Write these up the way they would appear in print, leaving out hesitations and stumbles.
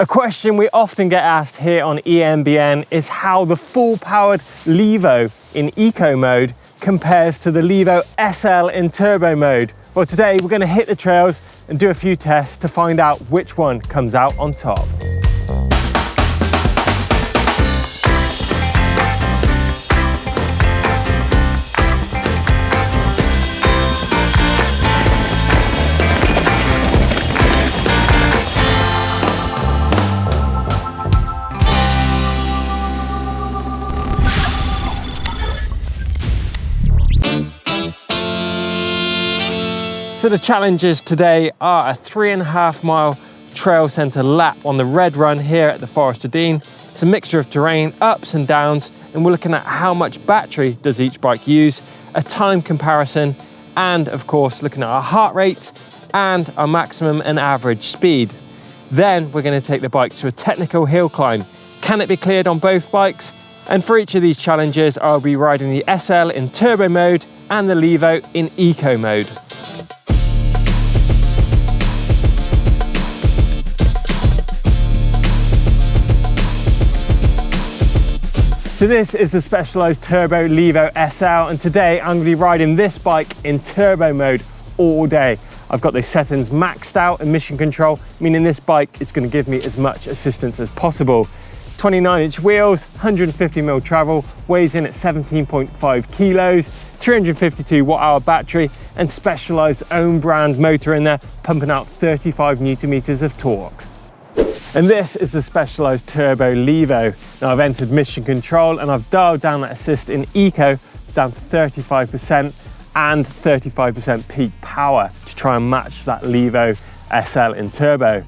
A question we often get asked here on EMBN is how the full-powered LEVO in eco mode compares to the LEVO SL in turbo mode. Well, today we're going to hit the trails and do a few tests to find out which one comes out on top. So the challenges today are a 3.5 mile trail centre lap on the red run here at the Forest of Dean. It's a mixture of terrain, ups and downs, and we're looking at how much battery does each bike use, a time comparison, and of course looking at our heart rate and our maximum and average speed. Then we're going to take the bikes to a technical hill climb. Can it be cleared on both bikes? And for each of these challenges, I'll be riding the SL in turbo mode and the LEVO in eco mode. So this is the Specialized Turbo LEVO SL, and today I'm going to be riding this bike in turbo mode all day. I've got the settings maxed out in mission control, meaning this bike is going to give me as much assistance as possible. 29-inch wheels, 150mm travel, weighs in at 17.5 kilos, 352 watt-hour battery, and Specialized own brand motor in there, pumping out 35 Nm of torque. And this is the Specialized Turbo LEVO. Now I've entered mission control and I've dialed down that assist in eco down to 35% and 35% peak power to try and match that LEVO SL in turbo.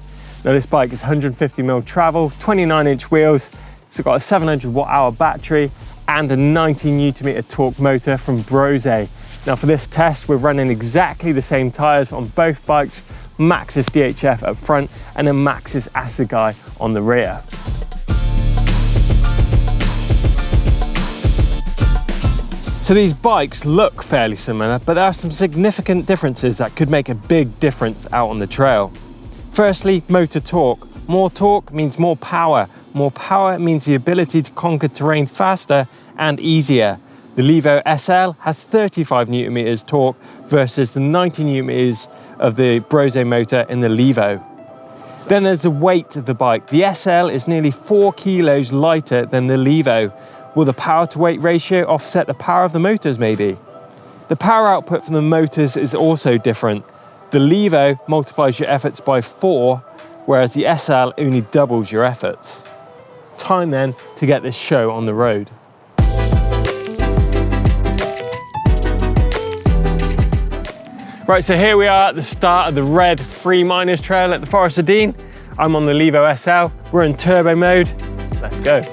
Now this bike is 150mm travel, 29-inch wheels, it's got a 700 watt-hour battery and a 90 Nm torque motor from Brose. Now for this test we're running exactly the same tyres on both bikes, Maxxis DHF up front and a Maxxis Assegai on the rear. So these bikes look fairly similar, but there are some significant differences that could make a big difference out on the trail. Firstly, motor torque. More torque means more power. More power means the ability to conquer terrain faster and easier. The LEVO SL has 35 Nm torque versus the 90 Nm of the Brose motor in the LEVO. Then there's the weight of the bike. The SL is nearly 4 kilos lighter than the LEVO. Will the power to weight ratio offset the power of the motors maybe? The power output from the motors is also different. The LEVO multiplies your efforts by 4, whereas the SL only doubles your efforts. Time then to get this show on the road. Right, so here we are at the start of the red Free Miners Trail at the Forest of Dean. I'm on the LEVO SL, we're in turbo mode, let's go.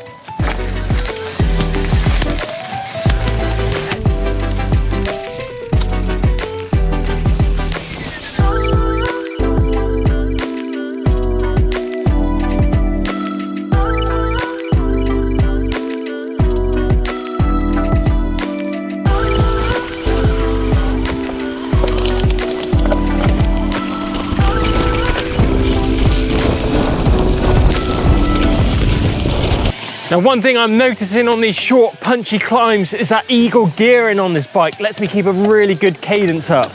Now one thing I'm noticing on these short punchy climbs is that eagle gearing on this bike lets me keep a really good cadence up.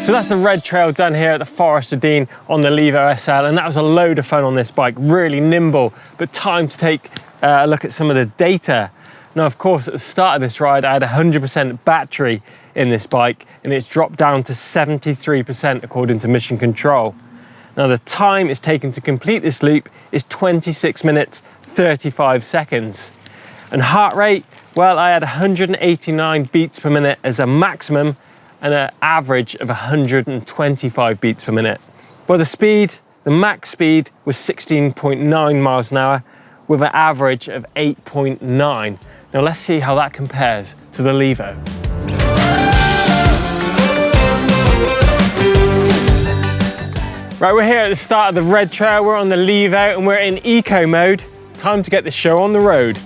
So that's the red trail done here at the Forest of Dean on the LEVO SL, and that was a load of fun on this bike, really nimble, but time to take a look at some of the data. Now, of course, at the start of this ride, I had 100% battery in this bike, and it's dropped down to 73% according to mission control. Now the time it's taken to complete this loop is 26 minutes 35 seconds. And heart rate, well, I had 189 beats per minute as a maximum and an average of 125 beats per minute. Well, the max speed was 16.9 miles an hour with an average of 8.9. Now let's see how that compares to the LEVO. Right, we're here at the start of the red trail. We're on the LEVO and we're in eco mode. Time to get the show on the road.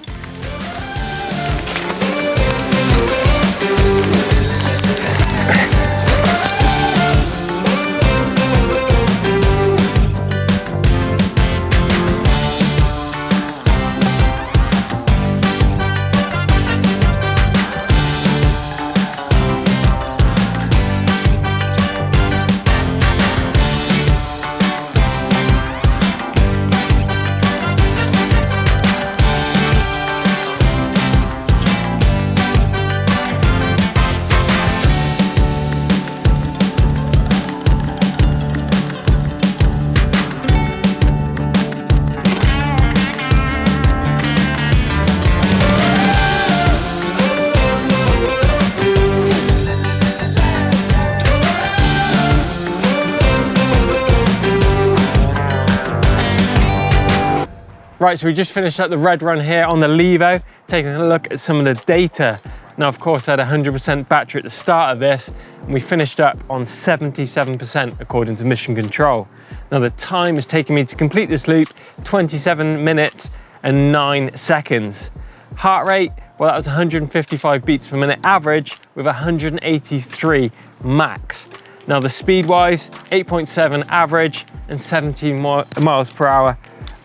Right, so we just finished up the red run here on the LEVO, taking a look at some of the data. Now, of course, I had 100% battery at the start of this, and we finished up on 77% according to mission control. Now, the time has taken me to complete this loop, 27 minutes and 9 seconds. Heart rate, well, that was 155 beats per minute average with 183 max. Now, the speed-wise, 8.7 average and 17 miles per hour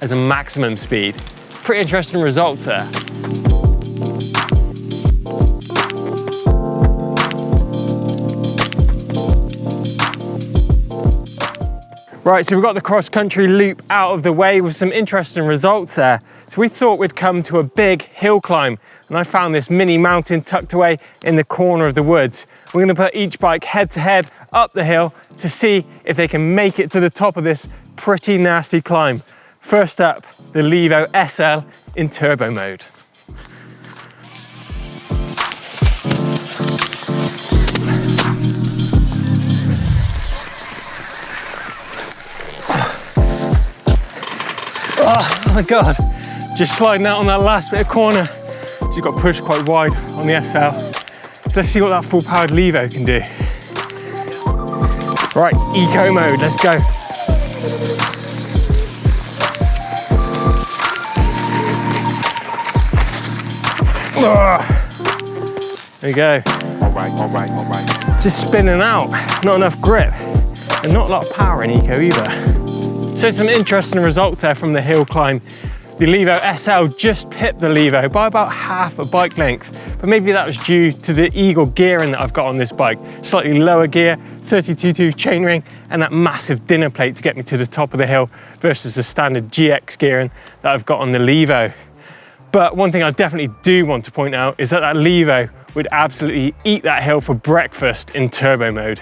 as a maximum speed. Pretty interesting results there. Right, so we've got the cross-country loop out of the way with some interesting results there. So we thought we'd come to a big hill climb, and I found this mini mountain tucked away in the corner of the woods. We're gonna put each bike head to head up the hill to see if they can make it to the top of this pretty nasty climb. First up, the LEVO SL in turbo mode. Oh my God, just sliding out on that last bit of corner. Just got pushed quite wide on the SL. So let's see what that full powered LEVO can do. Right, eco mode, let's go. There you go. All right. Just spinning out, not enough grip, and not a lot of power in eco either. So some interesting results there from the hill climb. The LEVO SL just pipped the LEVO by about half a bike length, but maybe that was due to the Eagle gearing that I've got on this bike. Slightly lower gear, 32-tooth chainring, and that massive dinner plate to get me to the top of the hill versus the standard GX gearing that I've got on the LEVO. But one thing I definitely do want to point out is that that LEVO would absolutely eat that hill for breakfast in turbo mode.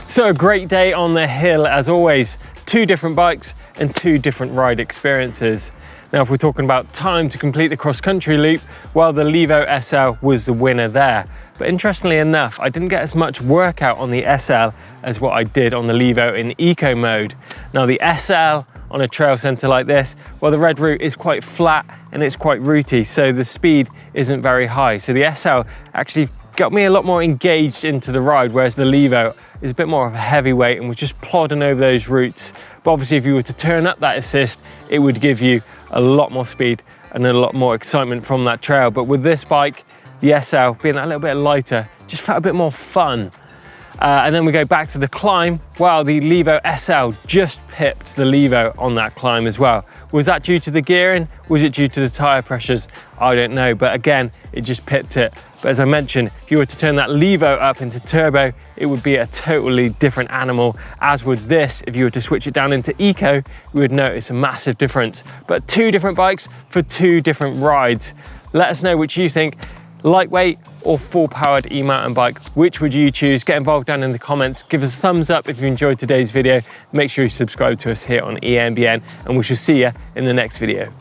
So a great day on the hill as always. 2 different bikes and 2 different ride experiences. Now, if we're talking about time to complete the cross-country loop, well, the LEVO SL was the winner there. But interestingly enough, I didn't get as much workout on the SL as what I did on the LEVO in eco mode. Now, the SL on a trail center like this, well, the red route is quite flat and it's quite rooty, so the speed isn't very high. So the SL actually got me a lot more engaged into the ride, whereas the LEVO is a bit more of a heavyweight and was just plodding over those routes. But obviously, if you were to turn up that assist, it would give you a lot more speed and a lot more excitement from that trail. But with this bike, the SL being that little bit lighter, just felt a bit more fun. And then we go back to the climb. Well, the LEVO SL just pipped the LEVO on that climb as well. Was that due to the gearing? Was it due to the tire pressures? I don't know, but again, it just pipped it. But as I mentioned, if you were to turn that LEVO up into turbo, it would be a totally different animal, as would this. If you were to switch it down into eco, you would notice a massive difference. But 2 different bikes for 2 different rides. Let us know which you think lightweight or full powered e-mountain bike? Which would you choose? Get involved down in the comments. Give us a thumbs up if you enjoyed today's video. Make sure you subscribe to us here on EMBN, and we shall see you in the next video.